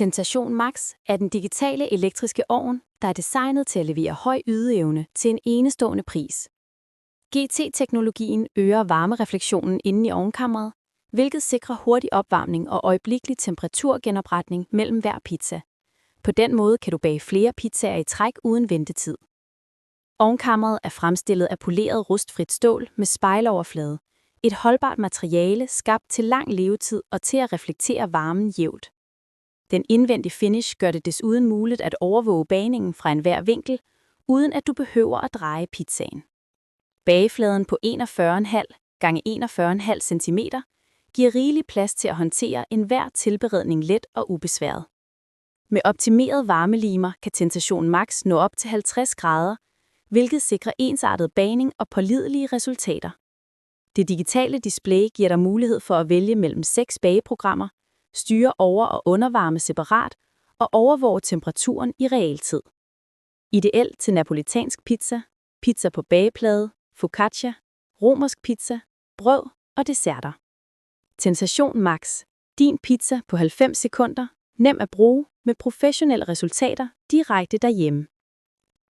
Tentation Max er den digitale elektriske ovn, der er designet til at levere høj ydeevne til en enestående pris. GT-teknologien øger varmereflektionen inde i ovnkammeret, hvilket sikrer hurtig opvarmning og øjeblikkelig temperaturgenopretning mellem hver pizza. På den måde kan du bage flere pizzaer i træk uden ventetid. Ovnkammeret er fremstillet af poleret rustfrit stål med spejloverflade. Et holdbart materiale skabt til lang levetid og til at reflektere varmen jævnt. Den indvendige finish gør det desuden muligt at overvåge bagningen fra enhver vinkel, uden at du behøver at dreje pizzaen. Bagefladen på 41,5 x 41,5 cm giver rigelig plads til at håndtere enhver tilberedning let og ubesværet. Med optimeret varmelimer kan Tentation Max nå op til 50 grader, hvilket sikrer ensartet bagning og pålidelige resultater. Det digitale display giver dig mulighed for at vælge mellem 6 bageprogrammer, styre over- og undervarme separat og overvåge temperaturen i realtid. Ideelt til napolitansk pizza, pizza på bageplade, focaccia, romersk pizza, brød og desserter. Tentation Max. Din pizza på 90 sekunder. Nem at bruge med professionelle resultater direkte derhjemme.